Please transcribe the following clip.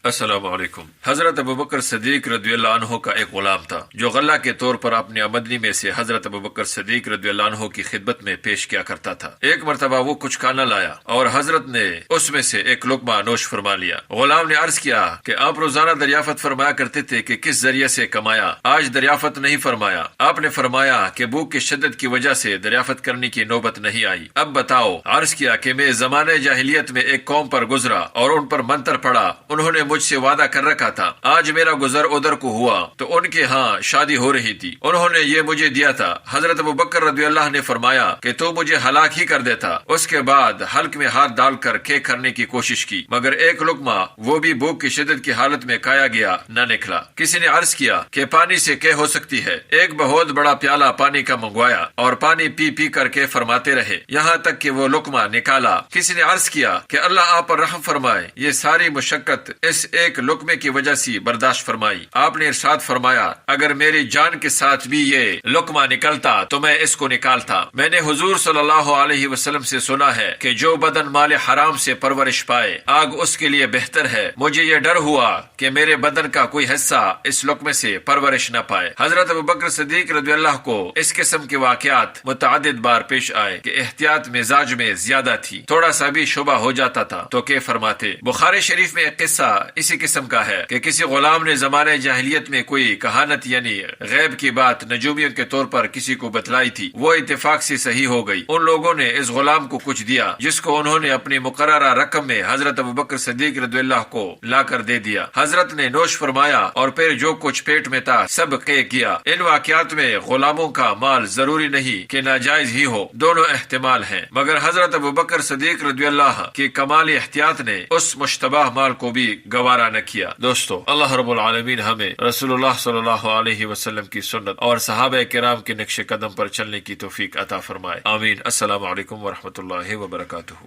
السلام علیکم۔ حضرت ابوبکر صدیق رضی اللہ عنہ کا ایک غلام تھا جو غلہ کے طور پر اپنی آمدنی میں سے حضرت ابوبکر صدیق رضی اللہ عنہ کی خدمت میں پیش کیا کرتا تھا۔ ایک مرتبہ وہ کچھ کھانا لایا اور حضرت نے اس میں سے ایک لقمہ نوش فرما لیا۔ غلام نے عرض کیا کہ آپ روزانہ دریافت فرمایا کرتے تھے کہ کس ذریعے سے کمایا، آج دریافت نہیں فرمایا۔ آپ نے فرمایا کہ بھوک کی شدت کی وجہ سے دریافت کرنے کی نوبت نہیں آئی، اب بتاؤ۔ عرض کیا کہ میں زمانے جاہلیت میں ایک قوم پر گزرا اور ان پر منتر پڑا، انہوں نے مجھ سے وعدہ کر رکھا تھا، آج میرا گزر ادھر کو ہوا تو ان کے ہاں شادی ہو رہی تھی، انہوں نے یہ مجھے دیا تھا۔ حضرت ابوبکر رضی اللہ نے فرمایا کہ تو مجھے ہلاک ہی کر دیتا۔ اس کے بعد حلق میں ہاتھ ڈال کر کیک کرنے کی کوشش کی، مگر ایک لقمہ وہ بھی بھوک کی شدت کی حالت میں کھایا گیا نہ نکلا۔ کسی نے عرض کیا کہ پانی سے کیا ہو سکتی ہے؟ ایک بہت بڑا پیالہ پانی کا منگوایا اور پانی پی پی کر کے فرماتے رہے یہاں تک کہ وہ لقمہ نکالا۔ کسی نے عرض کیا کہ اللہ آپ پر رحم فرمائے، یہ ساری مشقت اس ایک لقمے کی وجہ سے برداشت فرمائی۔ آپ نے ارشاد فرمایا اگر میری جان کے ساتھ بھی یہ لقمہ نکلتا تو میں اس کو نکالتا۔ میں نے حضور صلی اللہ علیہ وسلم سے سنا ہے کہ جو بدن مال حرام سے پرورش پائے آگ اس کے لیے بہتر ہے۔ مجھے یہ ڈر ہوا کہ میرے بدن کا کوئی حصہ اس لقمے سے پرورش نہ پائے۔ حضرت ابوبکر صدیق رضی اللہ کو اس قسم کے واقعات متعدد بار پیش آئے کہ احتیاط مزاج میں زیادہ تھی، تھوڑا سا بھی شبہ ہو جاتا تھا تو کہ فرماتے۔ بخاری شریف میں ایک قصہ اسی قسم کا ہے کہ کسی غلام نے زمانے جاہلیت میں کوئی کہانت یعنی غیب کی بات نجومیوں کے طور پر کسی کو بتلائی تھی، وہ اتفاق سے صحیح ہو گئی۔ ان لوگوں نے اس غلام کو کچھ دیا جس کو انہوں نے اپنی مقررہ رقم میں حضرت ابوبکر صدیق رضی اللہ کو لا کر دے دیا۔ حضرت نے نوش فرمایا اور پھر جو کچھ پیٹ میں تھا سب قے کیا۔ ان واقعات میں غلاموں کا مال ضروری نہیں کہ ناجائز ہی ہو، دونوں احتمال ہیں، مگر حضرت ابوبکر صدیق رضی اللہ کی کمال احتیاط نے اس مشتبہ مال کو بھی گوارا نہ کیا۔ دوستو، اللہ رب العالمین ہمیں رسول اللہ صلی اللہ علیہ وسلم کی سنت اور صحابہ کرام کے نقش قدم پر چلنے کی توفیق عطا فرمائے، آمین۔ السلام علیکم ورحمۃ اللہ وبرکاتہ۔